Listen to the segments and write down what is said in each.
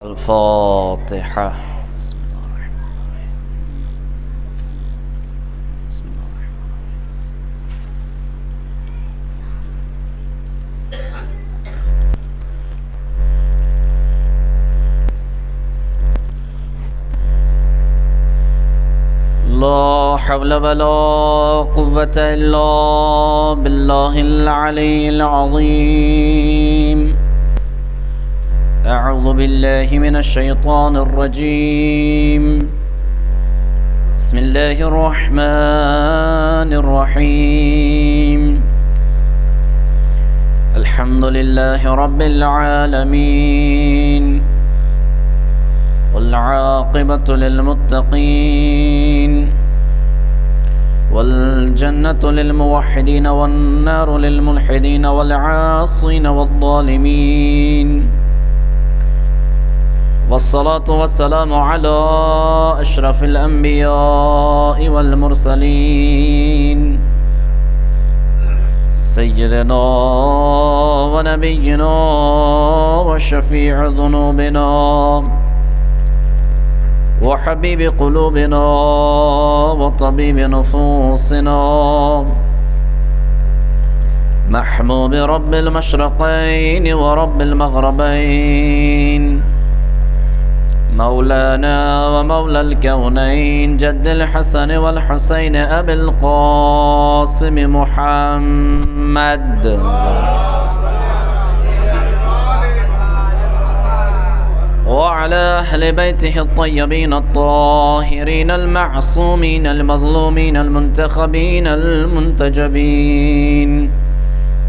الفاتحة. بسم الله الرحمن الرحيم. بسم الله الرحمن الرحيم. لا حول ولا قوة إلا بالله العلي العظيم. أعوذ بالله من الشيطان الرجيم. بسم الله الرحمن الرحيم. الحمد لله رب العالمين والعاقبة للمتقين والجنة للموحدين والنار للملحدين والعاصين والظالمين، والصلاة والسلام على أشرف الأنبياء والمرسلين سيدنا ونبينا وشفيع ذنوبنا وحبيب قلوبنا وطبيب نفوسنا محبوب رب المشرقين ورب المغربين، مولانا ومولى الكونين جد الحسن والحسين أبي القاسم محمد وعلى أهل بيته الطيبين الطاهرين المعصومين المظلومين المنتخبين المنتجبين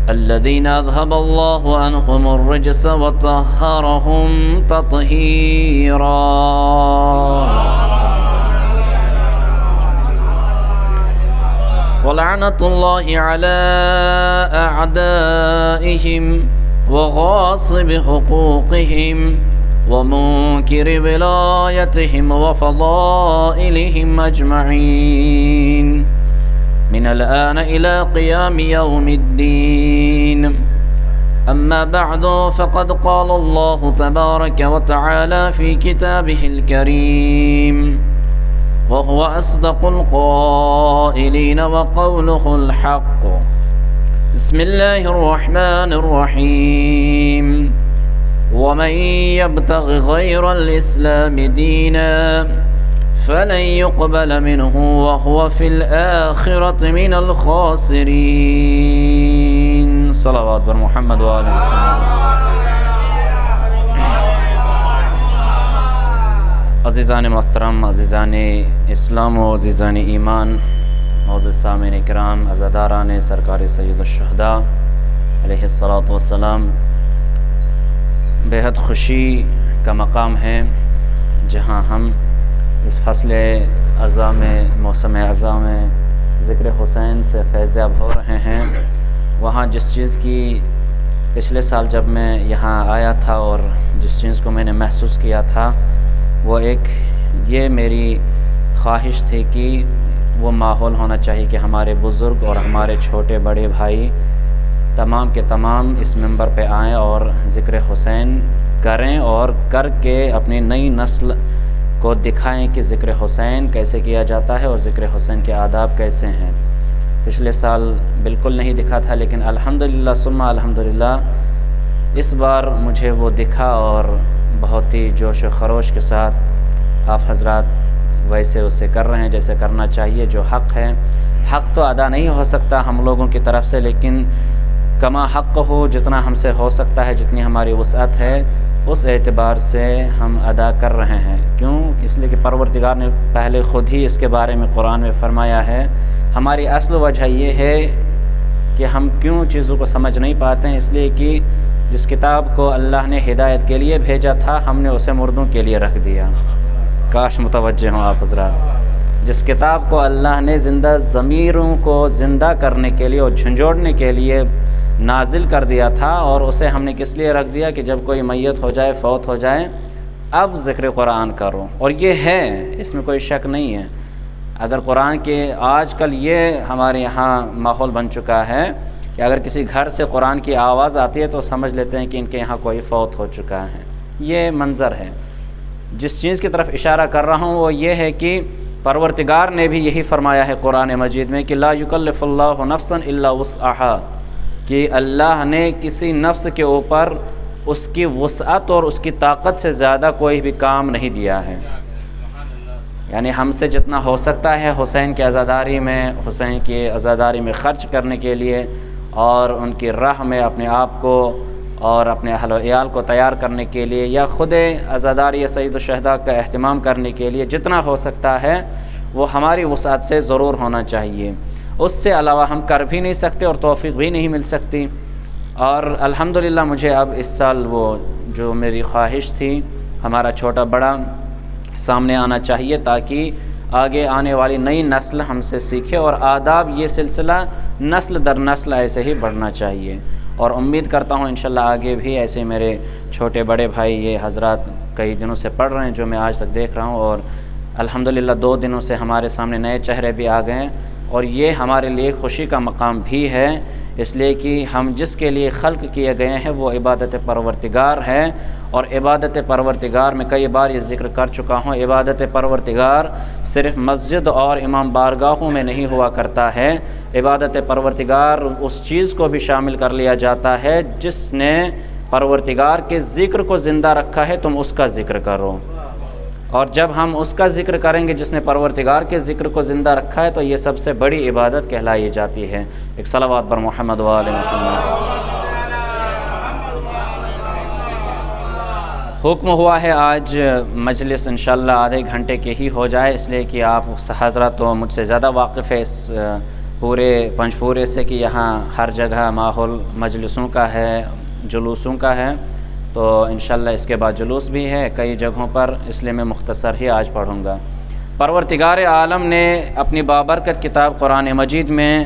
الذين أذهب الله عنهم الرجس وطهرهم تطهيرا. ولعنة الله على أعدائهم وغاصب حقوقهم ومنكر ولايتهم وفضائلهم أجمعين من الآن إلى قيام يوم الدين. أما بعد، فقد قال الله تبارك وتعالى في كتابه الكريم وهو أصدق القائلين وقوله الحق. بسم الله الرحمن الرحيم. ومن يبتغ غير الإسلام دينا فلن يقبل منه وهو في الآخرة من الخاسرين. صلوات بر محمد وآل محمد. عزیزان محترم، عزیزان اسلام و عزیزان ایمان، معزز سامعین کرام، عزاداران سرکار سید الشہداء علیہ الصلاۃ والسلام، بے حد خوشی کا مقام ہے جہاں ہم اس فصل اعضاء میں موسم اعضاء میں ذکر حسین سے فیض یاب ہو رہے ہیں. وہاں جس چیز کی پچھلے سال جب میں یہاں آیا تھا اور جس چیز کو میں نے محسوس کیا تھا، وہ ایک یہ میری خواہش تھی کہ وہ ماحول ہونا چاہیے کہ ہمارے بزرگ اور ہمارے چھوٹے بڑے بھائی تمام کے تمام اس منبر پہ آئیں اور ذکر حسین کریں اور کر کے اپنی نئی نسل کو دکھائیں کہ ذکر حسین کیسے کیا جاتا ہے اور ذکر حسین کے آداب کیسے ہیں. پچھلے سال بالکل نہیں دکھا تھا، لیکن الحمدللہ ثم الحمدللہ اس بار مجھے وہ دکھا اور بہت ہی جوش و خروش کے ساتھ آپ حضرات ویسے اسے کر رہے ہیں جیسے کرنا چاہیے. جو حق ہے، حق تو ادا نہیں ہو سکتا ہم لوگوں کی طرف سے، لیکن کما حق ہو، جتنا ہم سے ہو سکتا ہے، جتنی ہماری وسعت ہے، اس اعتبار سے ہم ادا کر رہے ہیں. کیوں؟ اس لیے کہ پروردگار نے پہلے خود ہی اس کے بارے میں قرآن میں فرمایا ہے. ہماری اصل وجہ یہ ہے کہ ہم کیوں چیزوں کو سمجھ نہیں پاتے ہیں، اس لیے کہ جس کتاب کو اللہ نے ہدایت کے لیے بھیجا تھا، ہم نے اسے مردوں کے لیے رکھ دیا. کاش متوجہ ہوں آپ حضرات. جس کتاب کو اللہ نے زندہ ضمیروں کو زندہ کرنے کے لیے اور جھنجھوڑنے کے لیے نازل کر دیا تھا، اور اسے ہم نے کس لیے رکھ دیا کہ جب کوئی میت ہو جائے، فوت ہو جائے، اب ذکر قرآن کرو. اور یہ ہے، اس میں کوئی شک نہیں ہے. اگر قرآن کے آج کل یہ ہمارے یہاں ماحول بن چکا ہے کہ اگر کسی گھر سے قرآن کی آواز آتی ہے تو سمجھ لیتے ہیں کہ ان کے یہاں کوئی فوت ہو چکا ہے. یہ منظر ہے۔ جس چیز کی طرف اشارہ کر رہا ہوں وہ یہ ہے کہ پروردگار نے بھی یہی فرمایا ہے قرآن مجید میں کہ لا یکلف اللہ نفسا الا وسعها، کہ اللہ نے کسی نفس کے اوپر اس کی وسعت اور اس کی طاقت سے زیادہ کوئی بھی کام نہیں دیا ہے۔ یعنی ہم سے جتنا ہو سکتا ہے حسین کی عزاداری میں، حسین کی عزاداری میں خرچ کرنے کے لیے اور ان کی راہ میں اپنے آپ کو اور اپنے اہل و عیال کو تیار کرنے کے لیے، یا خود عزاداری سید الشہداء کا اہتمام کرنے کے لیے جتنا ہو سکتا ہے وہ ہماری وسعت سے ضرور ہونا چاہیے۔ اس سے علاوہ ہم کر بھی نہیں سکتے اور توفیق بھی نہیں مل سکتی۔ اور الحمدللہ مجھے اب اس سال وہ جو میری خواہش تھی، ہمارا چھوٹا بڑا سامنے آنا چاہیے تاکہ آگے آنے والی نئی نسل ہم سے سیکھے، اور آداب یہ سلسلہ نسل در نسل ایسے ہی بڑھنا چاہیے۔ اور امید کرتا ہوں انشاءاللہ آگے بھی ایسے میرے چھوٹے بڑے بھائی یہ حضرات کئی دنوں سے پڑھ رہے ہیں جو میں آج تک دیکھ رہا ہوں، اور الحمدللہ 2 دنوں سے ہمارے سامنے نئے چہرے بھی آ گئے ہیں، اور یہ ہمارے لیے خوشی کا مقام بھی ہے، اس لیے کہ ہم جس کے لیے خلق کیے گئے ہیں وہ عبادت پروردگار ہے۔ اور عبادت پروردگار میں کئی بار یہ ذکر کر چکا ہوں، عبادت پروردگار صرف مسجد اور امام بارگاہوں میں نہیں ہوا کرتا ہے، عبادت پروردگار اس چیز کو بھی شامل کر لیا جاتا ہے جس نے پروردگار کے ذکر کو زندہ رکھا ہے، تم اس کا ذکر کرو۔ اور جب ہم اس کا ذکر کریں گے جس نے پروردگار کے ذکر کو زندہ رکھا ہے تو یہ سب سے بڑی عبادت کہلائی جاتی ہے۔ ایک صلوات بر محمد و آل محمد۔ حکم ہوا ہے آج مجلس انشاءاللہ آدھے گھنٹے کی ہی ہو جائے، اس لیے کہ آپ حضرات تو مجھ سے زیادہ واقف ہے اس پورے پنجپورے سے کہ یہاں ہر جگہ ماحول مجلسوں کا ہے، جلوسوں کا ہے، تو انشاءاللہ اس کے بعد جلوس بھی ہے کئی جگہوں پر، اس لیے میں مختصر ہی آج پڑھوں گا۔ پروردگار عالم نے اپنی بابرکت کتاب قرآن مجید میں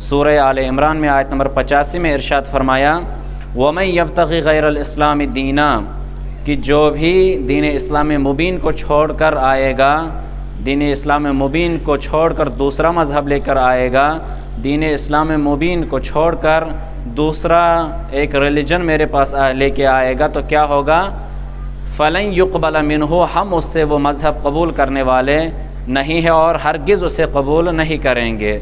سورہ آل عمران میں آیت نمبر 85 میں ارشاد فرمایا وَمَن يَبْتَغِ غَيْرَ الْإِسْلَامِ دِينًا، کہ جو بھی دین اسلام مبین کو چھوڑ کر آئے گا، دین اسلام مبین کو چھوڑ کر دوسرا مذہب لے کر آئے گا، دین اسلام مبین کو چھوڑ کر دوسرا ایک ریلیجن میرے پاس لے کے آئے گا تو کیا ہوگا؟ فَلَن يُقْبَلَ مِنْهُ، ہم اس سے وہ مذہب قبول کرنے والے نہیں ہیں اور ہرگز اسے قبول نہیں کریں گے۔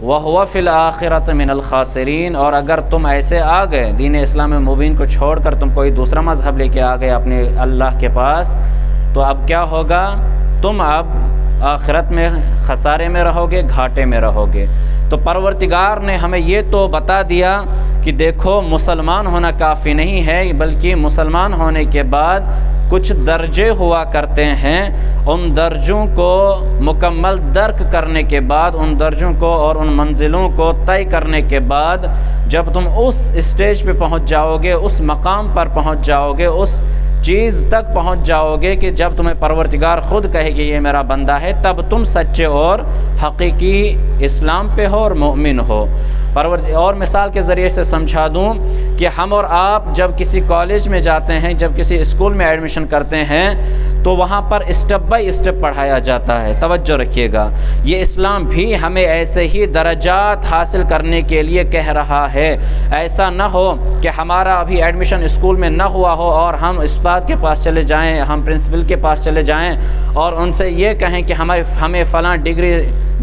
وَهُوَ فِي الْآخِرَةِ مِنَ الْخَاسِرِينَ، اور اگر تم ایسے آ گئے دین اسلام مبین کو چھوڑ کر تم کوئی دوسرا مذہب لے کے آ گئے اپنے اللہ کے پاس، تو اب کیا ہوگا؟ تم اب آخرت میں خسارے میں رہو گے، گھاٹے میں رہو گے۔ تو پروردگار نے ہمیں یہ تو بتا دیا کہ دیکھو مسلمان ہونا کافی نہیں ہے، بلکہ مسلمان ہونے کے بعد کچھ درجے ہوا کرتے ہیں، ان درجوں کو مکمل درک کرنے کے بعد، ان درجوں کو اور ان منزلوں کو طے کرنے کے بعد جب تم اس اسٹیج پہ پہنچ جاؤ گے، اس مقام پر پہنچ جاؤ گے، اس چیز تک پہنچ جاؤ گے کہ جب تمہیں پروردگار خود کہے کہ یہ میرا بندہ ہے، تب تم سچے اور حقیقی اسلام پہ ہو اور مومن ہو۔ اور مثال کے ذریعے سے سمجھا دوں کہ ہم اور آپ جب کسی کالج میں جاتے ہیں، جب کسی اسکول میں ایڈمیشن کرتے ہیں تو وہاں پر اسٹیپ بائی اسٹیپ پڑھایا جاتا ہے۔ توجہ رکھیے گا، یہ اسلام بھی ہمیں ایسے ہی درجات حاصل کرنے کے لیے کہہ رہا ہے۔ ایسا نہ ہو کہ ہمارا ابھی ایڈمیشن اسکول میں نہ ہوا ہو اور ہم استاد کے پاس چلے جائیں، ہم پرنسپل کے پاس چلے جائیں اور ان سے یہ کہیں کہ ہمیں فلاں ڈگری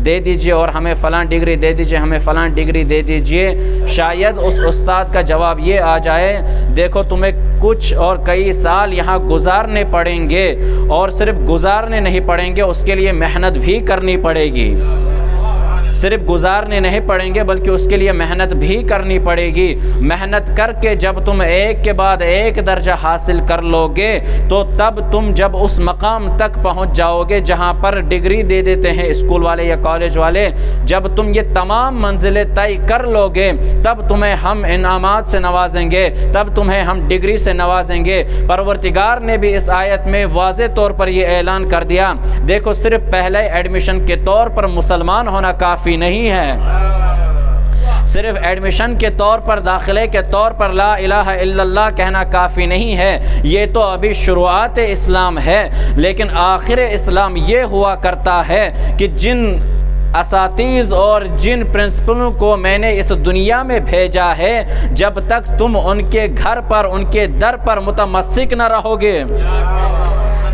دے دیجئے اور ہمیں فلاں ڈگری دے دیجئے، ہمیں فلاں ڈگری دے دیجئے۔ شاید اس استاد کا جواب یہ آ جائے دیکھو تمہیں کچھ اور کئی سال یہاں گزارنے پڑیں گے، اور صرف گزارنے نہیں پڑیں گے، اس کے لیے محنت بھی کرنی پڑے گی۔ صرف گزارنے نہیں پڑیں گے بلکہ اس کے لیے محنت بھی کرنی پڑے گی۔ محنت کر کے جب تم ایک کے بعد ایک درجہ حاصل کر لو گے تو تب تم جب اس مقام تک پہنچ جاؤ گے جہاں پر ڈگری دے دیتے ہیں اسکول والے یا کالج والے، جب تم یہ تمام منزلیں طے کر لو گے تب تمہیں ہم انعامات سے نوازیں گے، تب تمہیں ہم ڈگری سے نوازیں گے۔ پروردگار نے بھی اس آیت میں واضح طور پر یہ اعلان کر دیا، دیکھو صرف پہلے ایڈمیشن کے طور پر مسلمان ہونا کافی نہیں ہے، صرف ایڈمیشن کے طور پر، داخلے کے طور پر لا الہ الا اللہ کہنا کافی نہیں ہے، یہ تو ابھی شروعات اسلام ہے۔ لیکن آخر اسلام یہ ہوا کرتا ہے کہ جن اساتیز اور جن پرنسپلوں کو میں نے اس دنیا میں بھیجا ہے، جب تک تم ان کے گھر پر، ان کے در پر متمسک نہ رہو گے،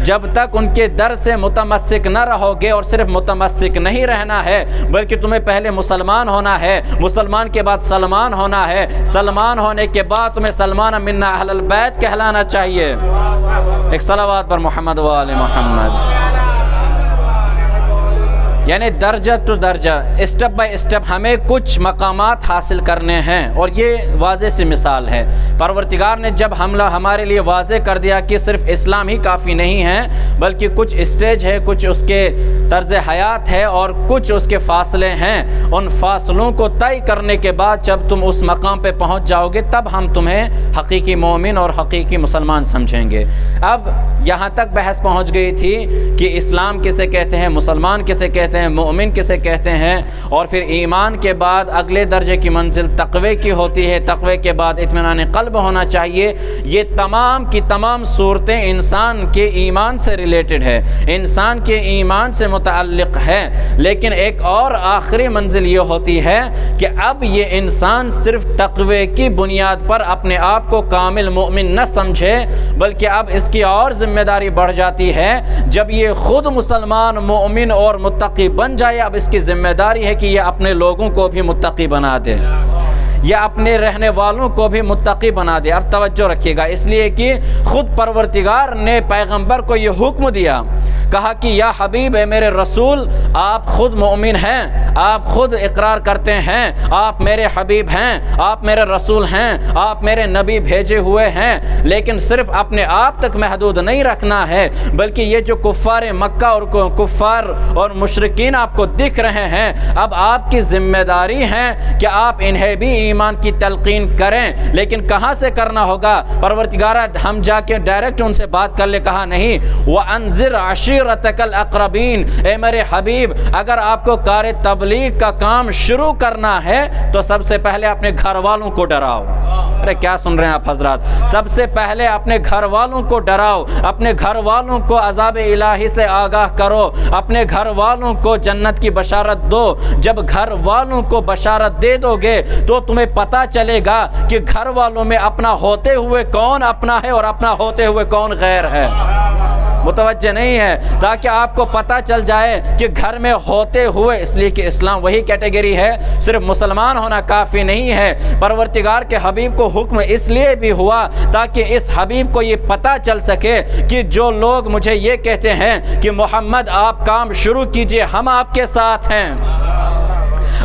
جب تک ان کے در سے متمسک نہ رہو گے، اور صرف متمسک نہیں رہنا ہے بلکہ تمہیں پہلے مسلمان ہونا ہے، مسلمان کے بعد سلمان ہونا ہے، سلمان ہونے کے بعد تمہیں سلمان منا اہل البیت کہلانا چاہیے۔ ایک صلوات پر محمد و آل محمد۔ یعنی درجہ ٹو درجہ، اسٹیپ بائی اسٹیپ ہمیں کچھ مقامات حاصل کرنے ہیں، اور یہ واضح سی مثال ہے۔ پروردگار نے جب ہمارے لیے واضح کر دیا کہ صرف اسلام ہی کافی نہیں ہے، بلکہ کچھ اسٹیج ہے، کچھ اس کے طرز حیات ہے، اور کچھ اس کے فاصلے ہیں، ان فاصلوں کو طے کرنے کے بعد جب تم اس مقام پہ پہنچ جاؤ گے، تب ہم تمہیں حقیقی مومن اور حقیقی مسلمان سمجھیں گے۔ اب یہاں تک بحث پہنچ گئی تھی کہ اسلام کسے کہتے ہیں، مسلمان کسے کہتے ہیں، مومن کسے کہتے ہیں، اور پھر ایمان کے بعد اگلے درجے کی منزل تقوی کی ہوتی ہے، تقوی کے بعد اطمینان قلب ہونا چاہیے۔ یہ تمام کی تمام صورتیں انسان کے ایمان سے ریلیٹڈ ہے، انسان کے ایمان سے متعلق ہے، لیکن ایک اور آخری منزل یہ ہوتی ہے کہ اب یہ انسان صرف تقوی کی بنیاد پر اپنے آپ کو کامل مومن نہ سمجھے، بلکہ اب اس کی اور ذمہ داری بڑھ جاتی ہے۔ جب یہ خود مسلمان، مومن اور متقی بن جائے، اب اس کی ذمہ داری ہے کہ یہ اپنے لوگوں کو بھی متقی بنا دے، یا اپنے رہنے والوں کو بھی متقی بنا دے۔ اب توجہ رکھیے گا، اس لیے کہ خود پروردگار نے پیغمبر کو یہ حکم دیا، کہا کہ یا حبیب، اے میرے رسول، آپ خود مومن ہیں، آپ خود اقرار کرتے ہیں، آپ میرے حبیب ہیں، آپ میرے رسول ہیں، آپ میرے نبی بھیجے ہوئے ہیں، لیکن صرف اپنے آپ تک محدود نہیں رکھنا ہے، بلکہ یہ جو کفار مکہ اور کفار اور مشرکین آپ کو دکھ رہے ہیں، اب آپ کی ذمہ داری ہے کہ آپ انہیں بھی ایمان کی تلقین کریں۔ لیکن کہاں سے کرنا ہوگا؟ پروردگار ہم جا کے ڈائریکٹ ان سے بات کر لے، کہا نہیں، وَأَنذِرْ عَشِيرَتَكَ الْأَقْرَبِينَ، اے میرے حبیب، اگر آپ کو کار تبلیغ کا کام شروع کرنا ہے تو سب سے پہلے اپنے گھر والوں کو ڈراؤ۔ ارے کیا سن رہے ہیں آپ حضرات؟ سب سے پہلے اپنے گھر والوں کو ڈراؤ، اپنے گھر والوں کو عذاب الہی سے آگاہ کرو، اپنے گھر والوں کو جنت کی بشارت دو۔ جب گھر والوں کو بشارت دے دو گے تو تمہیں پتہ چلے گا کہ گھر والوں میں اپنا ہوتے ہوئے کون اپنا ہے اور اپنا ہوتے ہوئے کون غیر ہے۔ متوجہ نہیں ہے؟ تاکہ آپ کو پتہ چل جائے کہ گھر میں ہوتے ہوئے، اس لیے کہ اسلام وہی کیٹیگری ہے، صرف مسلمان ہونا کافی نہیں ہے۔ پروردگار کے حبیب کو حکم اس لیے بھی ہوا تاکہ اس حبیب کو یہ پتہ چل سکے کہ جو لوگ مجھے یہ کہتے ہیں کہ محمد آپ کام شروع کیجئے، ہم آپ کے ساتھ ہیں،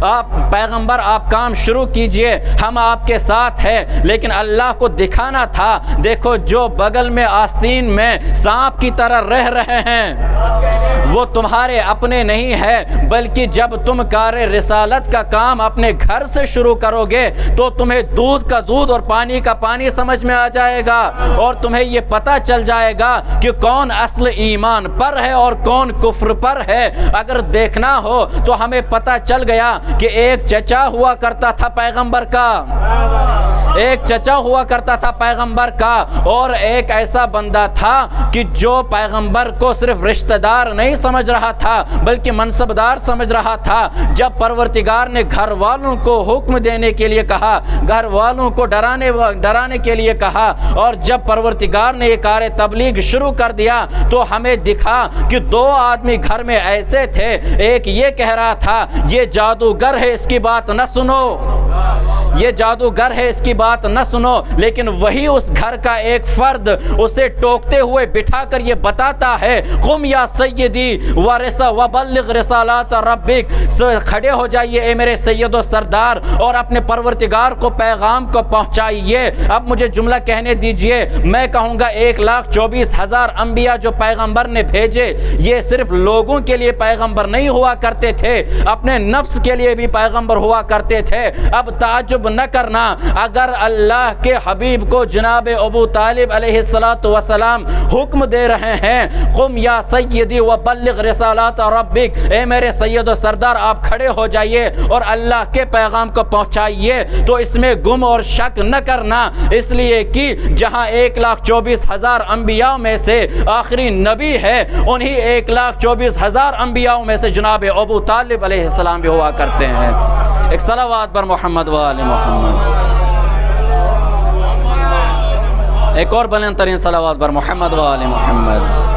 آپ پیغمبر آپ کام شروع کیجئے، ہم آپ کے ساتھ ہیں، لیکن اللہ کو دکھانا تھا، دیکھو جو بغل میں آستین میں سانپ کی طرح رہ رہے ہیں وہ تمہارے اپنے نہیں ہے، بلکہ جب تم کار رسالت کا کام اپنے گھر سے شروع کرو گے تو تمہیں دودھ کا دودھ اور پانی کا پانی سمجھ میں آ جائے گا، اور تمہیں یہ پتہ چل جائے گا کہ کون اصل ایمان پر ہے اور کون کفر پر ہے۔ اگر دیکھنا ہو تو ہمیں پتہ چل گیا کہ ایک چچا ہوا کرتا تھا پیغمبر کا، ایک چچا ہوا کرتا تھا پیغمبر کا، اور ایک ایسا بندہ تھا کہ جو پیغمبر کو صرف رشتہ دار نہیں سمجھ رہا تھا بلکہ منصب دار سمجھ رہا تھا۔ جب پروردگار نے گھر والوں کو حکم دینے کے لیے کہا، گھر والوں کو ڈرانے کے لیے کہا، اور جب پروردگار نے یہ کار تبلیغ شروع کر دیا تو ہمیں دکھا کہ دو آدمی گھر میں ایسے تھے، ایک یہ کہہ رہا تھا یہ جادوگر ہے، اس کی بات نہ سنو، یہ جادوگر ہے، اس کی بات نہ سنو، لیکن وہی اس گھر کا ایک فرد اسے ٹوکتے ہوئے بٹھا کر یہ بتاتا ہے، قم یا سیدی وبلغ رسالات ربک، کھڑے ہو جائیے اے میرے سید و سردار اور اپنے پروردگار کو پیغام کو پہنچائیے۔ اب مجھے جملہ کہنے دیجئے، میں کہوں گا 1,24,000 انبیاء جو پیغمبر نے بھیجے، یہ صرف لوگوں کے لیے پیغمبر نہیں ہوا کرتے تھے، اپنے نفس کے لیے بھی پیغمبر ہوا کرتے تھے۔ اب تعجب نہ کرنا۔ اگر اللہ کے حبیب کو جناب ابو طالب علیہ السلام حکم دے رہے ہیں قم یا سیدی وبلغ رسالات ربک، اے میرے سید و سردار آپ کھڑے ہو جائیے اور اللہ کے پیغام کو پہنچائیے، تو اس میں گم اور شک نہ کرنا، اس لیے کہ جہاں 1,24,000 انبیاء میں سے آخری نبی ہے، انہی 1,24,000 انبیاء میں سے جناب ابو طالب علیہ السلام بھی ہوا کرتے ہیں۔ ایک صلوات پر محمد و آل محمد، ایک اور بلند ترین صلوات پر محمد و آل محمد۔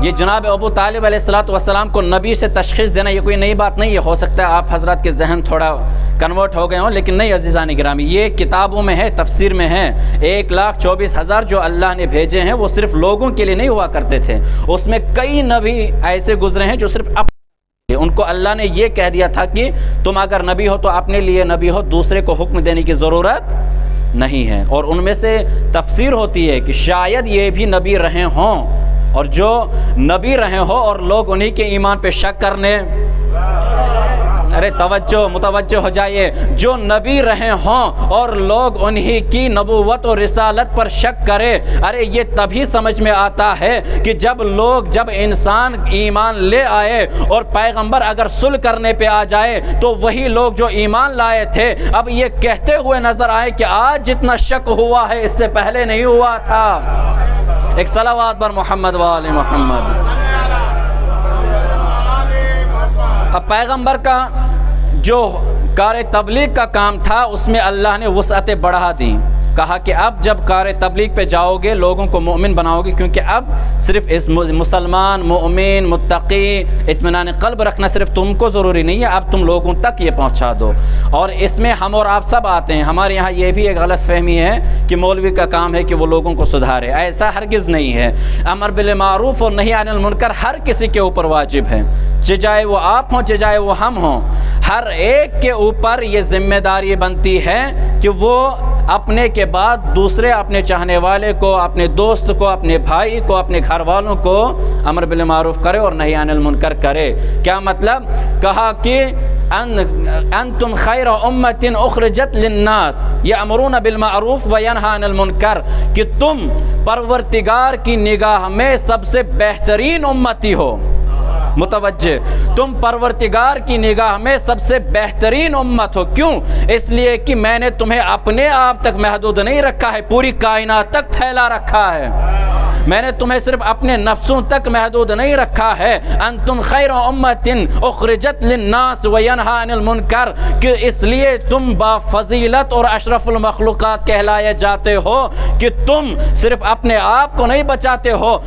یہ جناب ابو طالب علیہ السلام کو نبی سے تشخیص دینا یہ کوئی نئی بات نہیں ہے، ہو سکتا ہے آپ حضرات کے ذہن تھوڑا کنورٹ ہو گئے ہوں، لیکن نہیں عزیزان گرامی، یہ کتابوں میں ہے، تفسیر میں ہے۔ 1,24,000 جو اللہ نے بھیجے ہیں وہ صرف لوگوں کے لیے نہیں ہوا کرتے تھے، اس میں کئی نبی ایسے گزرے ہیں جو صرف ان کو اللہ نے یہ کہہ دیا تھا کہ تم اگر نبی ہو تو اپنے لیے نبی ہو، دوسرے کو حکم دینے کی ضرورت نہیں ہے۔ اور ان میں سے تفسیر ہوتی ہے کہ شاید یہ بھی نبی رہے ہوں، اور جو نبی رہے ہو اور لوگ انہی کے ایمان پہ شک کرنے، ارے توجہ متوجہ ہو جائیے، جو نبی رہے ہوں اور لوگ انہی کی نبوت و رسالت پر شک کرے، ارے یہ تبھی سمجھ میں آتا ہے کہ جب انسان ایمان لے آئے اور پیغمبر اگر صلح کرنے پہ آ جائے تو وہی لوگ جو ایمان لائے تھے اب یہ کہتے ہوئے نظر آئے کہ آج جتنا شک ہوا ہے اس سے پہلے نہیں ہوا تھا۔ ایک صلوات پر محمد و آل محمد۔ اب پیغمبر کا جو کار تبلیغ کا کام تھا اس میں اللہ نے وسعتیں بڑھا دیں، کہا کہ اب جب کار تبلیغ پہ جاؤ گے لوگوں کو مومن بناؤ گے، کیونکہ اب صرف اس مسلمان مومن متقی اطمینان قلب رکھنا صرف تم کو ضروری نہیں ہے، اب تم لوگوں تک یہ پہنچا دو۔ اور اس میں ہم اور آپ سب آتے ہیں، ہمارے یہاں یہ بھی ایک غلط فہمی ہے کہ مولوی کا کام ہے کہ وہ لوگوں کو سدھارے، ایسا ہرگز نہیں ہے۔ امر بالمعروف اور نہی عن المنکر ہر کسی کے اوپر واجب ہے، چاہے وہ آپ ہوں چاہے وہ ہم ہوں، ہر ایک کے اوپر یہ ذمہ داری بنتی ہے کہ وہ اپنے کے بعد دوسرے اپنے چاہنے والے کو، اپنے دوست کو، اپنے بھائی کو، اپنے گھر والوں کو امر بالمعروف کرے اور نہی عن المنکر کرے۔ کیا مطلب؟ کہا کہ انتم خیر امت اخرجت للناس یامرون بالمعروف وینہی عن المنکر، کہ تم پروردگار کی نگاہ میں سب سے بہترین امتی ہو۔ متوجہ، تم پروردگار کی نگاہ میں سب سے بہترین امت ہو۔ کیوں؟ اس لیے کہ میں نے تمہیں اپنے آپ تک محدود نہیں رکھا ہے، پوری کائنات تک پھیلا رکھا ہے۔ میں نے تمہیں صرف اپنے نفسوں تک محدود نہیں رکھا ہے۔ انتم خیر امت اخرجت للناس وینہی عن المنکر، کہ اس لیے تم با فضیلت اور اشرف المخلوقات کہلائے جاتے ہو کہ تم صرف اپنے آپ کو نہیں بچاتے ہو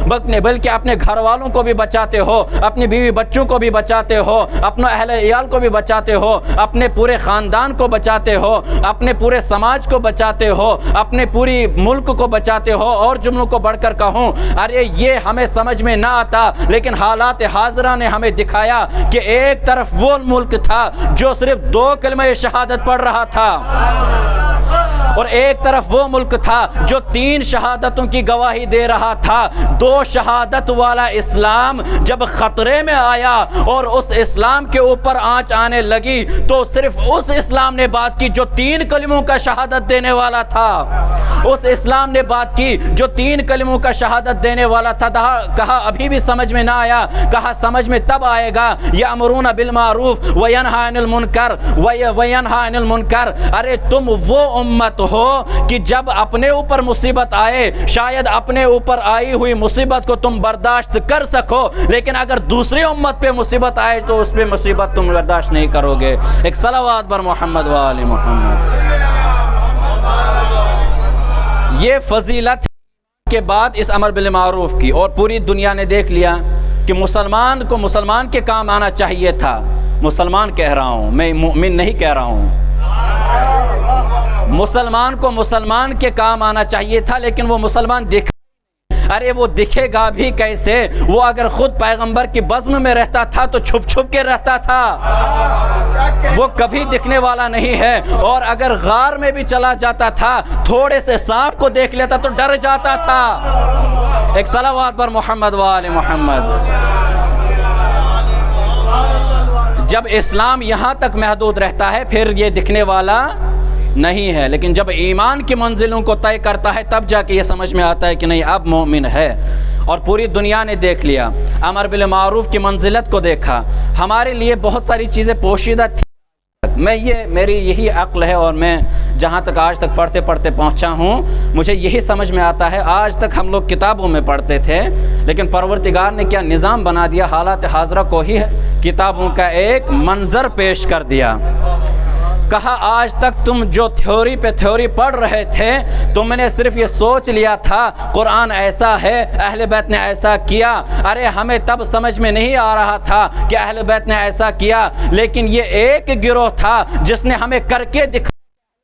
بلکہ اپنے گھر والوں کو بھی بچاتے ہو، اپنی بیوی بچوں کو بھی بچاتے ہو، اپنا اہل عیال کو بھی بچاتے ہو، اپنے پورے خاندان کو بچاتے ہو، اپنے پورے سماج کو بچاتے ہو، اپنے پوری ملک کو بچاتے ہو، اور جملوں کو بڑھ کر کہوں، ارے یہ ہمیں سمجھ میں نہ آتا، لیکن حالات حاضرہ نے ہمیں دکھایا کہ ایک طرف وہ ملک تھا جو صرف 2 کلمہ شہادت پڑھ رہا تھا، اور ایک طرف وہ ملک تھا جو 3 شہادتوں کی گواہی دے رہا تھا۔ 2 شہادت والا اسلام جب خطرے میں آیا اور اس اسلام کے اوپر آنچ آنے لگی تو صرف اس اسلام نے بات کی جو 3 کلموں کا شہادت دینے والا تھا، اس اسلام نے بات کی جو 3 کلموں کا شہادت دینے والا تھا۔ کہا ابھی بھی سمجھ میں نہ آیا، کہا سمجھ میں تب آئے گا، یامرون بالمعروف وینہی عن المنکر وینہی عن المنکر۔ ارے تم وہ امت ہو کہ جب اپنے اوپر مصیبت آئے، شاید اپنے اوپر آئی ہوئی مصیبت کو تم برداشت کر سکو، لیکن اگر دوسری امت پہ مصیبت آئے تو اس پہ مصیبت تم برداشت نہیں کرو گے۔ ایک صلوات بر محمد و آل محمد۔ یہ فضیلت کے بعد اس امر بالمعروف کی، اور پوری دنیا نے دیکھ لیا کہ مسلمان کو مسلمان کے کام آنا چاہیے تھا۔ مسلمان کہہ رہا ہوں، میں مومن نہیں کہہ رہا ہوں، مسلمان کو مسلمان کے کام آنا چاہیے تھا، لیکن وہ مسلمان ارے وہ دکھے گا بھی کیسے؟ وہ اگر خود پیغمبر کی بزم میں رہتا تھا تو چھپ چھپ کے رہتا تھا، وہ کبھی دکھنے والا نہیں ہے، اور اگر غار میں بھی چلا جاتا تھا تھوڑے سے سانپ کو دیکھ لیتا تو ڈر جاتا تھا۔ ایک صلوات پر محمد و آل محمد۔ جب اسلام یہاں تک محدود رہتا ہے پھر یہ دکھنے والا نہیں ہے، لیکن جب ایمان کی منزلوں کو طے کرتا ہے تب جا کے یہ سمجھ میں آتا ہے کہ نہیں اب مومن ہے۔ اور پوری دنیا نے دیکھ لیا، امر بالمعروف کی منزلت کو دیکھا، ہمارے لیے بہت ساری چیزیں پوشیدہ تھی۔ میری یہی عقل ہے اور میں جہاں تک آج تک پڑھتے پڑھتے پہنچا ہوں مجھے یہی سمجھ میں آتا ہے، آج تک ہم لوگ کتابوں میں پڑھتے تھے لیکن پروردگار نے کیا نظام بنا دیا، حالات حاضرہ کو ہی کتابوں کا ایک منظر پیش کر دیا۔ کہا آج تک تم جو تھیوری پہ تھیوری پڑھ رہے تھے تم نے صرف یہ سوچ لیا تھا قرآن ایسا ہے، اہل بیت نے ایسا کیا، ارے ہمیں تب سمجھ میں نہیں آ رہا تھا کہ اہل بیت نے ایسا کیا، لیکن یہ ایک گروہ تھا جس نے ہمیں کر کے دکھایا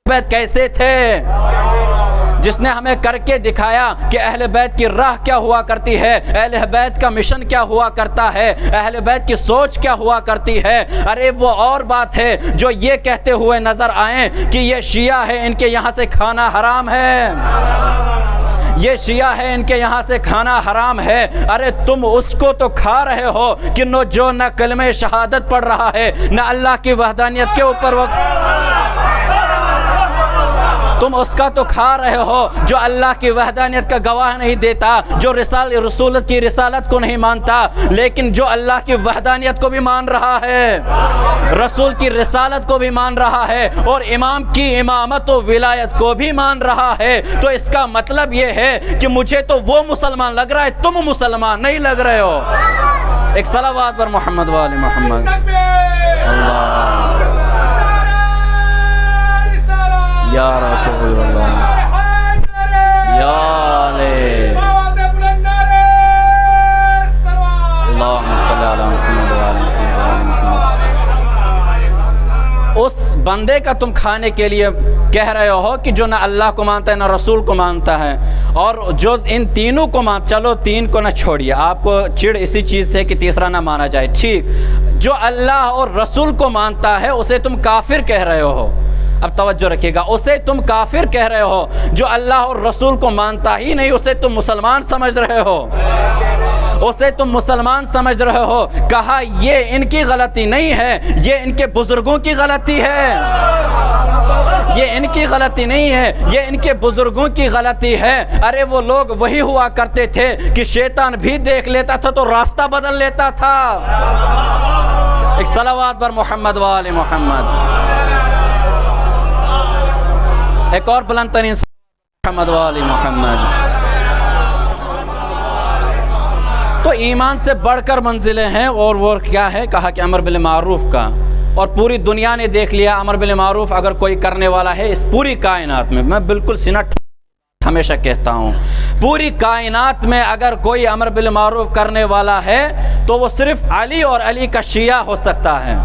بیت کیسے تھے، جس نے ہمیں کر کے دکھایا کہ اہل بیت کی راہ کیا ہوا کرتی ہے، اہل بیت کا مشن کیا ہوا کرتا ہے، اہل بیت کی سوچ کیا ہوا کرتی ہے۔ ارے وہ اور بات ہے جو یہ کہتے ہوئے نظر آئیں کہ یہ شیعہ ہے ان کے یہاں سے کھانا حرام ہے، یہ شیعہ ہے ان کے یہاں سے کھانا حرام ہے، ارے تم اس کو تو کھا رہے ہو کہ جو نہ کلمہ شہادت پڑھ رہا ہے نہ اللہ کی وحدانیت کے اوپر تم اس کا تو کھا رہے ہو جو اللہ کی وحدانیت کا گواہ نہیں دیتا، جو رسولت کی رسالت کو نہیں مانتا، لیکن جو اللہ کی وحدانیت کو بھی مان رہا ہے، رسول کی رسالت کو بھی مان رہا ہے اور امام کی امامت و ولایت کو بھی مان رہا ہے۔ تو اس کا مطلب یہ ہے کہ مجھے تو وہ مسلمان لگ رہا ہے، تم مسلمان نہیں لگ رہے ہو۔ ایک صلوات پر محمد و آل محمد۔ اللہ یا رسول اللہ یا علی اللہم صلی علی محمد و آل محمد۔ اس بندے کا تم کھانے کے لیے کہہ رہے ہو کہ جو نہ اللہ کو مانتا ہے نہ رسول کو مانتا ہے اور جو ان تینوں کو چلو تین کو نہ چھوڑیے، آپ کو چڑ اسی چیز سے کہ تیسرا نہ مانا جائے، ٹھیک، جو اللہ اور رسول کو مانتا ہے اسے تم کافر کہہ رہے ہو۔ اب توجہ رکھیے گا، اسے تم کافر کہہ رہے ہو، جو اللہ اور رسول کو مانتا ہی نہیں اسے تم مسلمان سمجھ رہے ہو، اسے تم مسلمان سمجھ رہے ہو۔ کہا یہ ان کی غلطی نہیں ہے، یہ ان کے بزرگوں کی غلطی ہے، یہ ان کی غلطی نہیں ہے، یہ ان کے بزرگوں کی غلطی ہے۔ ارے وہ لوگ وہی ہوا کرتے تھے کہ شیطان بھی دیکھ لیتا تھا تو راستہ بدل لیتا تھا۔ ایک صلوات پر محمد و آل محمد۔ ایک اور بلند ترین محمد و آل محمد۔ تو ایمان سے بڑھ کر منزلیں ہیں اور وہ کیا ہے، کہا کہ امر بالمعروف کا، اور پوری دنیا نے دیکھ لیا امر بالمعروف اگر کوئی کرنے والا ہے اس پوری کائنات میں بالکل سینہ ہمیشہ کہتا ہوں، پوری کائنات میں اگر کوئی امر بالمعروف کرنے والا ہے تو وہ صرف علی اور علی کا شیعہ ہو سکتا ہے۔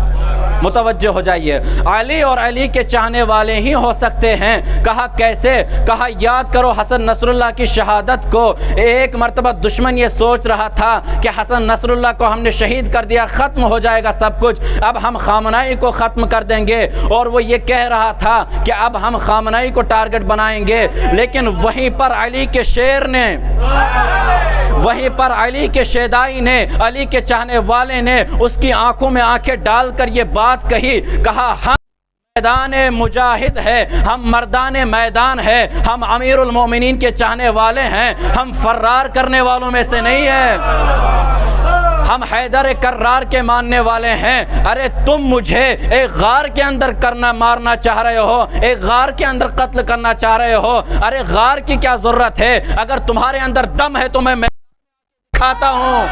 متوجہ ہو جائیے، علی اور علی کے چاہنے والے ہی ہو سکتے ہیں۔ کہا کیسے؟ کہا یاد کرو حسن نصر اللہ کی شہادت کو، ایک مرتبہ دشمن یہ سوچ رہا تھا کہ حسن نصر اللہ کو ہم نے شہید کر دیا، ختم ہو جائے گا سب کچھ، اب ہم خامنائی کو ختم کر دیں گے، اور وہ یہ کہہ رہا تھا کہ اب ہم خامنائی کو ٹارگٹ بنائیں گے، لیکن وہیں پر علی کے شیر نے، وہیں پر علی کے شیدائی نے، علی کے چاہنے والے نے اس کی آنکھوں میں آنکھیں ڈال کر یہ بات کہی، کہا ہم میدان مجاہد ہے، ہم مردان میدان ہے، ہم امیر المومنین کے چاہنے والے ہیں، ہم فرار کرنے والوں میں سے نہیں ہیں، ہم حیدر کرار کے ماننے والے ہیں۔ ارے تم مجھے ایک غار کے اندر مارنا چاہ رہے ہو، ایک غار کے اندر قتل کرنا چاہ رہے ہو، ارے غار کی کیا ضرورت ہے، اگر تمہارے اندر دم ہے تو میں کھاتا ہوں۔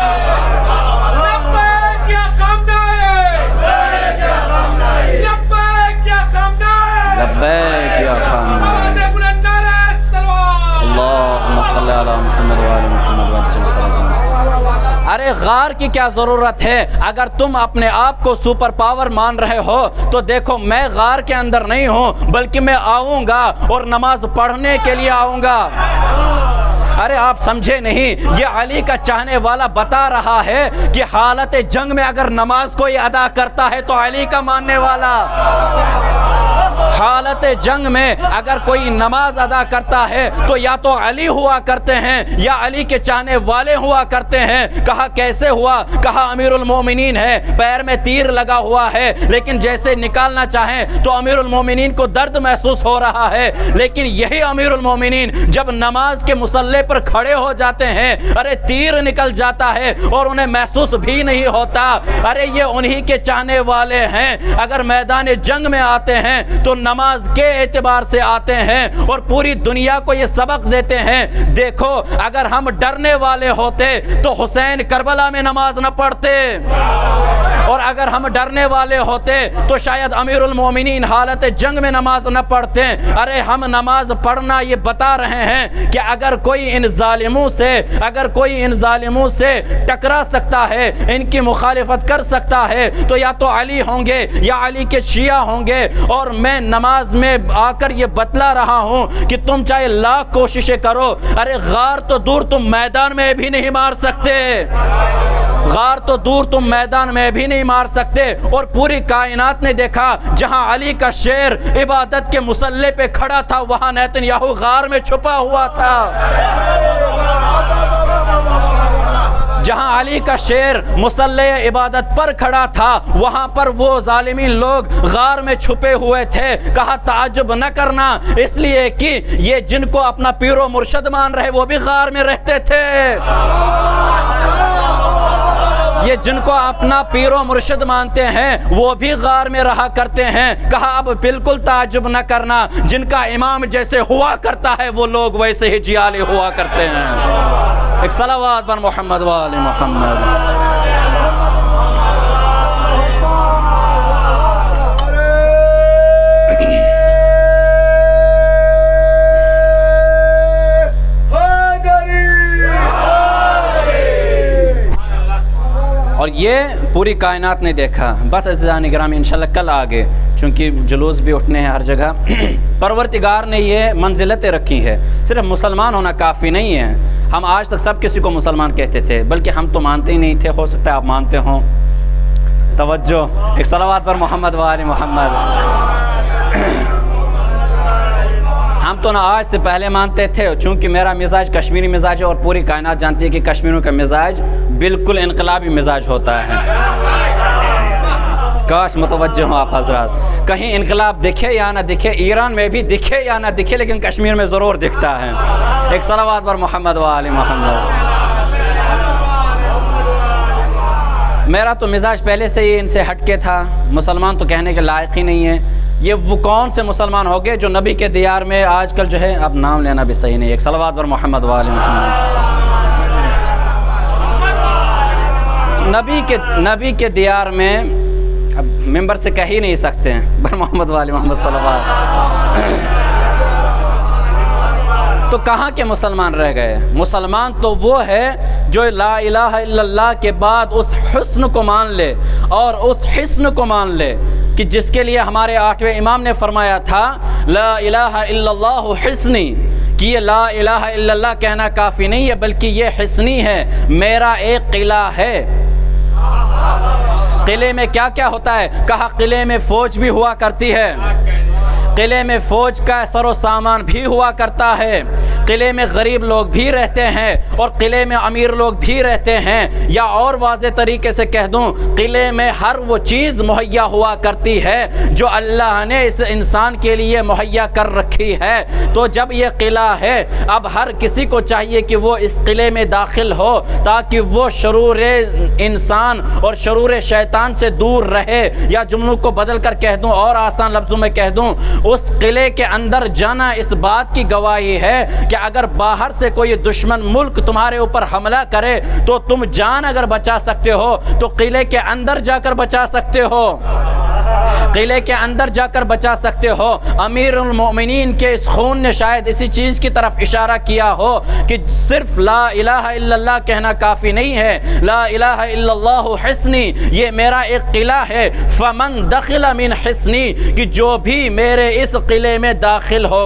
لبیک یا خامنائی، اللہم صلی علی محمد و آل محمد وسلم۔ ارے غار کی کیا ضرورت ہے، اگر تم اپنے آپ کو سپر پاور مان رہے ہو تو دیکھو میں غار کے اندر نہیں ہوں، بلکہ میں آؤں گا اور نماز پڑھنے کے لیے آؤں گا۔ ارے آپ سمجھے نہیں، یہ علی کا چاہنے والا بتا رہا ہے کہ حالت جنگ میں اگر نماز کوئی ادا کرتا ہے تو علی کا ماننے والا، حالت جنگ میں اگر کوئی نماز ادا کرتا ہے تو یا تو علی ہوا کرتے ہیں یا علی کے چاہنے والے ہوا کرتے ہیں۔ کہا کیسے ہوا؟ کہا امیر المومنین ہے، پیر میں تیر لگا ہوا ہے، لیکن جیسے نکالنا چاہیں تو امیر المومنین کو درد محسوس ہو رہا ہے، لیکن یہی امیر المومنین جب نماز کے مصلی پر کھڑے ہو جاتے ہیں، ارے تیر نکل جاتا ہے اور انہیں محسوس بھی نہیں ہوتا۔ ارے یہ انہی کے چاہنے والے ہیں، اگر میدان جنگ میں آتے ہیں تو نماز کے اعتبار سے آتے ہیں اور پوری دنیا کو یہ سبق دیتے ہیں۔ دیکھو اگر ہم ڈرنے والے ہوتے تو حسین کربلا میں نماز نہ پڑھتے، اور اگر ہم ڈرنے والے ہوتے تو شاید امیر المومنین حالت جنگ میں نماز نہ پڑھتے۔ ارے ہم نماز پڑھنا یہ بتا رہے ہیں کہ اگر کوئی ان ظالموں سے ٹکرا سکتا ہے، ان کی مخالفت کر سکتا ہے، تو یا تو علی ہوں گے یا علی کے شیعہ ہوں گے۔ اور میں نماز میں آ کر یہ بتلا رہا ہوں کہ تم چاہے لاکھ کوششیں کرو، ارے غار تو دور تم میدان میں بھی نہیں مار سکتے، غار تو دور تم میدان میں بھی نہیں مار سکتے۔ اور پوری کائنات نے دیکھا جہاں علی کا شیر عبادت کے مصلی پہ کھڑا تھا وہاں نیتن یاہو غار میں چھپا ہوا تھا۔ جہاں علی کا شیر مصلی عبادت پر کھڑا تھا وہاں پر وہ ظالمین لوگ غار میں چھپے ہوئے تھے۔ کہا تعجب نہ کرنا، اس لیے کہ یہ جن کو اپنا پیر و مرشد مان رہے وہ بھی غار میں رہتے تھے، یہ جن کو اپنا پیر و مرشد مانتے ہیں وہ بھی غار میں رہا کرتے ہیں۔ کہا اب بالکل تعجب نہ کرنا، جن کا امام جیسے ہوا کرتا ہے وہ لوگ ویسے ہی جیالے ہوا کرتے ہیں۔ ایک صلوات بر محمد و آل محمد۔ اور یہ پوری کائنات نے دیکھا۔ بس عزیزان گرامی انشاءاللہ کل آگے چونکہ جلوس بھی اٹھنے ہیں ہر جگہ، پروردگار نے یہ منزلتیں رکھی ہے۔ صرف مسلمان ہونا کافی نہیں ہے، ہم آج تک سب کسی کو مسلمان کہتے تھے، بلکہ ہم تو مانتے ہی نہیں تھے، ہو سکتا ہے آپ مانتے ہوں۔ توجہ، ایک صلوات پر محمد و آل محمد۔ ہم تو نہ آج سے پہلے مانتے تھے، چونکہ میرا مزاج کشمیری مزاج ہے اور پوری کائنات جانتی ہے کہ کشمیریوں کا مزاج بالکل انقلابی مزاج ہوتا ہے۔ کاش متوجہ ہوں آپ حضرات، کہیں انقلاب دکھے یا نہ دکھے، ایران میں بھی دکھے یا نہ دکھے، لیکن کشمیر میں ضرور دکھتا ہے۔ ایک صلوات پر محمد و آل محمد۔ میرا تو مزاج پہلے سے ہی ان سے ہٹ کے تھا، مسلمان تو کہنے کے لائق ہی نہیں ہے۔ یہ وہ کون سے مسلمان ہو گئے جو نبی کے دیار میں آج کل جو ہے، اب نام لینا بھی صحیح نہیں، ایک صلوات پر محمد و آل محمد۔ نبی کے دیار میں اب ممبر سے کہہ ہی نہیں سکتے ہیں بر محمد و آل محمد صلوات۔ تو کہاں کے مسلمان رہ گئے؟ مسلمان تو وہ ہے جو لا الہ الا اللہ کے بعد اس حسن کو مان لے، اور اس حسن کو مان لے کہ جس کے لیے ہمارے 8ویں امام نے فرمایا تھا لا الہ الا اللہ حسنی، کہ یہ لا الہ الا اللہ کہنا کافی نہیں ہے بلکہ یہ حسنی ہے، میرا ایک قلعہ ہے۔ قلعے میں کیا کیا ہوتا ہے؟ کہا قلعے میں فوج بھی ہوا کرتی ہے، قلعے میں فوج کا سر و سامان بھی ہوا کرتا ہے، قلعے میں غریب لوگ بھی رہتے ہیں اور قلعے میں امیر لوگ بھی رہتے ہیں، یا اور واضح طریقے سے کہہ دوں قلعے میں ہر وہ چیز مہیا ہوا کرتی ہے جو اللہ نے اس انسان کے لیے مہیا کر رکھی ہے۔ تو جب یہ قلعہ ہے اب ہر کسی کو چاہیے کہ وہ اس قلعے میں داخل ہو تاکہ وہ شرور انسان اور شرور شیطان سے دور رہے، یا جملوں کو بدل کر کہہ دوں اور آسان لفظوں میں کہہ دوں، اس قلعے کے اندر جانا اس بات کی گواہی ہے کہ اگر باہر سے کوئی دشمن ملک تمہارے اوپر حملہ کرے تو تم جان اگر بچا سکتے ہو تو قلعے کے اندر جا کر بچا سکتے ہو، قلعے کے اندر جا کر بچا سکتے ہو۔ امیر المومنین کے اس خون نے شاید اسی چیز کی طرف اشارہ کیا ہو کہ صرف لا الہ الا اللہ کہنا کافی نہیں ہے، لا الہ الا اللہ حسنی، یہ میرا ایک قلعہ ہے، فمن دخل من حسنی، کہ جو بھی میرے اس قلعے میں داخل ہو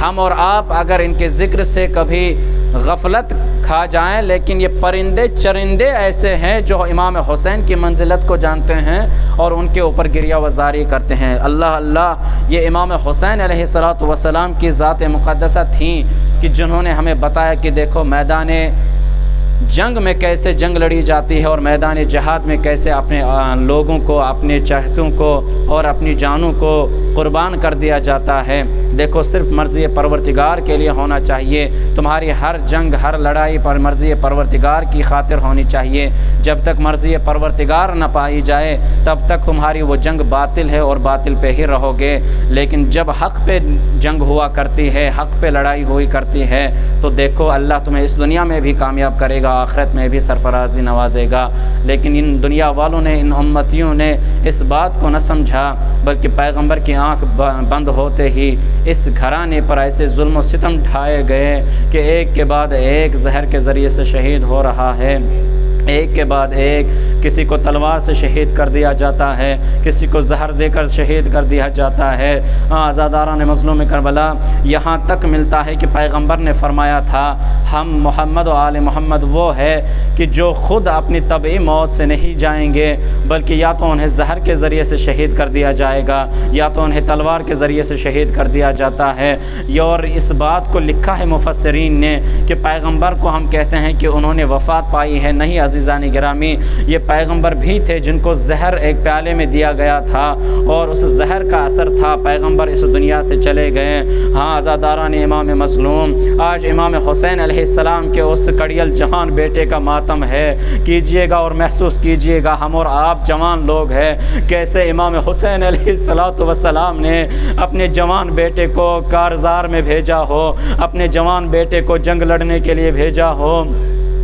ہم اور آپ اگر ان کے ذکر سے کبھی غفلت کھا جائیں، لیکن یہ پرندے چرندے ایسے ہیں جو امام حسین کی منزلت کو جانتے ہیں اور ان کے اوپر گریہ وزاری کرتے ہیں۔ اللہ اللہ، یہ امام حسین علیہ السلام کی ذات مقدسہ تھیں کہ جنہوں نے ہمیں بتایا کہ دیکھو میدان جنگ میں کیسے جنگ لڑی جاتی ہے اور میدان جہاد میں کیسے اپنے لوگوں کو، اپنے چاہتوں کو اور اپنی جانوں کو قربان کر دیا جاتا ہے۔ دیکھو صرف مرضی پروردگار کے لیے ہونا چاہیے، تمہاری ہر جنگ ہر لڑائی پر مرضی پروردگار کی خاطر ہونی چاہیے۔ جب تک مرضی پروردگار نہ پائی جائے تب تک تمہاری وہ جنگ باطل ہے اور باطل پہ ہی رہو گے، لیکن جب حق پہ جنگ ہوا کرتی ہے، حق پہ لڑائی ہوئی کرتی ہے تو دیکھو اللہ تمہیں اس دنیا میں بھی کامیاب کرے گا، آخرت میں بھی سرفرازی نوازے گا۔ لیکن ان دنیا والوں نے، ان امتیوں نے اس بات کو نہ سمجھا، بلکہ پیغمبر کی آنکھ بند ہوتے ہی اس گھرانے پر ایسے ظلم و ستم ڈھائے گئے کہ ایک کے بعد ایک زہر کے ذریعے سے شہید ہو رہا ہے، ایک کے بعد ایک کسی کو تلوار سے شہید کر دیا جاتا ہے، کسی کو زہر دے کر شہید کر دیا جاتا ہے۔ عزاداران مظلوم کربلا یہاں تک ملتا ہے کہ پیغمبر نے فرمایا تھا ہم محمد و آل محمد وہ ہے کہ جو خود اپنی طبعی موت سے نہیں جائیں گے، بلکہ یا تو انہیں زہر کے ذریعے سے شہید کر دیا جائے گا یا تو انہیں تلوار کے ذریعے سے شہید کر دیا جاتا ہے۔ اور اس بات کو لکھا ہے مفسرین نے کہ پیغمبر کو ہم کہتے ہیں کہ انہوں نے وفات پائی ہے، نہیں عزیزان گرامی، یہ پیغمبر بھی تھے جن کو زہر ایک پیالے میں دیا گیا تھا اور اس زہر کا اثر تھا، پیغمبر اس دنیا سے چلے گئے۔ ہاں عزاداران امام مظلوم، آج امام حسین علیہ السلام کے اس کڑیل جوان بیٹے کا ماتم ہے، کیجئے گا اور محسوس کیجئے گا ہم اور آپ جوان لوگ ہیں کیسے امام حسین علیہ السلام نے اپنے جوان بیٹے کو کارزار میں بھیجا ہو، اپنے جوان بیٹے کو جنگ لڑنے کے لیے بھیجا ہو،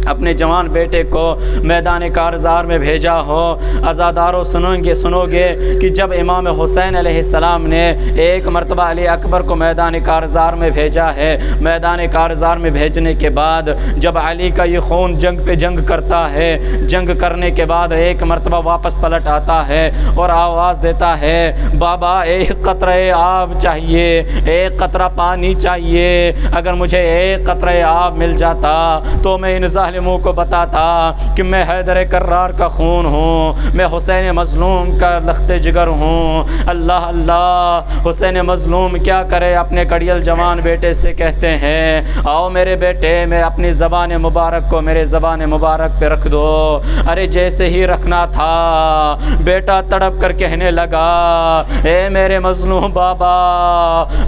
اپنے جوان بیٹے کو میدان کارزار میں بھیجا ہو۔ عزاداروں سنو گے کہ جب امام حسین علیہ السلام نے ایک مرتبہ علی اکبر کو میدان کارزار میں بھیجا ہے، میدان کارزار میں بھیجنے کے بعد جب علی کا یہ خون جنگ پہ جنگ کرتا ہے، جنگ کرنے کے بعد ایک مرتبہ واپس پلٹ آتا ہے اور آواز دیتا ہے بابا ایک قطرہ آب چاہیے، ایک قطرہ پانی چاہیے، اگر مجھے ایک قطرہ آب مل جاتا تو میں ان ظالموں کو بتاتا کہ میں حیدر کرار کا خون ہوں، میں حسین مظلوم کا لخت جگر ہوں۔ اللہ اللہ، حسین مظلوم کیا کرے، اپنے کڑیل جوان بیٹے سے کہتے ہیں آؤ میرے بیٹے، میں اپنی زبان مبارک کو میرے زبان مبارک پہ رکھ دو۔ ارے جیسے ہی رکھنا تھا بیٹا تڑپ کر کہنے لگا اے میرے مظلوم بابا،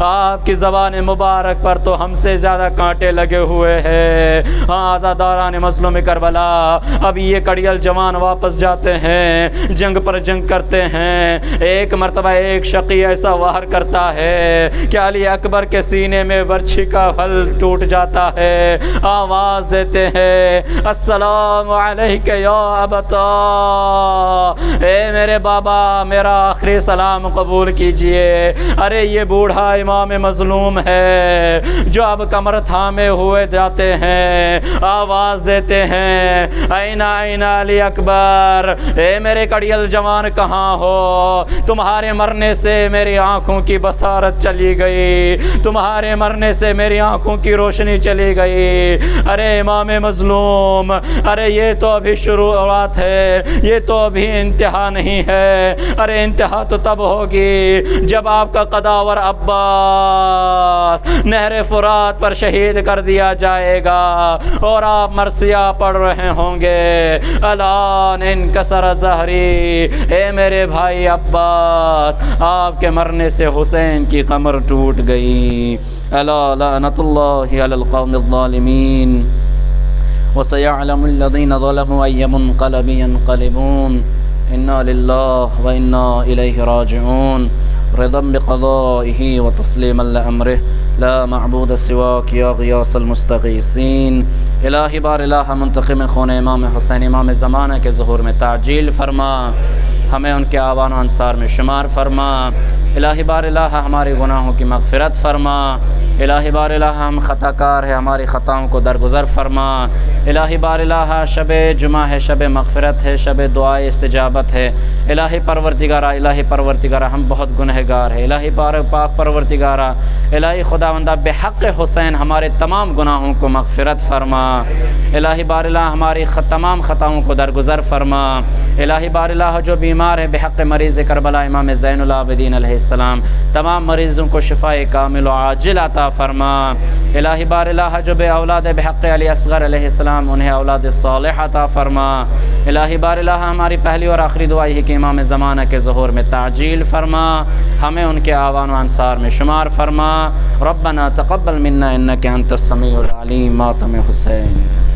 آپ کی زبان مبارک پر تو ہم سے زیادہ کانٹے لگے ہوئے ہیں۔ ہاں عزاداران مظلوم کربلا، اب یہ کڑیل جوان واپس جاتے ہیں، جنگ پر جنگ کرتے ہیں۔ ایک مرتبہ ایک شقی ایسا وار کرتا ہے کہ علی اکبر کے سینے میں برچھی کا پھل ٹوٹ جاتا ہے، آواز دیتے ہیں السلام علیک یا ابتا، اے میرے بابا میرا آخری سلام قبول کیجئے۔ ارے یہ بوڑھا امام مظلوم ہے جو اب کمر تھامے ہوئے جاتے ہیں، آواز دیتے ہیں اینا علی اکبر، اے میرے کڑیل جوان کہاں ہو، تمہارے مرنے سے میری آنکھوں کی بصارت چلی گئی، تمہارے مرنے سے میری آنکھوں کی روشنی چلی گئی۔ ارے امام مظلوم، ارے یہ تو ابھی شروعات ہے، یہ تو ابھی انتہا نہیں ہے، ارے انتہا تو تب ہوگی جب آپ کا قداور عباس نہر فرات پر شہید کر دیا جائے گا اور آپ مرثیہ پڑھ رہے ہوں گے الان انکسر ظہری، اے میرے بھائی عباس آپ کے مرنے سے حسین کی کمر ٹوٹ گئی۔ الا لعنت اللہ علی القوم الظالمین وسيعلم الذين ظلموا أي منقلب ينقلبون إنا لله وإنا إليه راجعون رضا بقضائه وتسليما لأمره لا معبود سواك يا غياث المستغيثين۔ الہی بار الہ منتقم خون امام حسین امام زمانہ کے ظہور میں تعجیل فرما، ہمیں ان کے آوان و انصار میں شمار فرما۔ الہی بار الہ ہمارے گناہوں کی مغفرت فرما۔ الہی بار الہ ہم خطا کار ہے، ہماری خطاؤں کو درگزر فرما۔ الہی بار الہ شب جمعہ ہے، شب مغفرت ہے، شب دعائے استجابت ہے۔ الہی پروردگارہ ہم بہت گنہگار ہیں۔ الہی پاک پروردگارہ، الہی خداوندہ بحق حسین ہمارے تمام گناہوں کو مغفرت فرما۔ الہی بار الہ ہماری تمام خطاؤں کو درگزر فرما۔ الہی بار الہ جو بیمار ہے بحق مریض کربلا امام زین العابدین علیہ السلام، تمام مریضوں کو شفاء کامل و عاجل عطا فرما۔ الہی بار الہ جو بے اولاد ہے بحق علی اصغر علیہ السلام، انہیں اولاد صالح عطا فرما۔ الہی بار الہ ہماری پہلی اور آخری دعائی ہے کہ امام زمانہ کے ظہور میں تعجیل فرما، ہمیں ان کے آوان و انصار میں شمار فرما۔ ربنا تقبل منا انک انت السمیع العلیم، ماتم حسین۔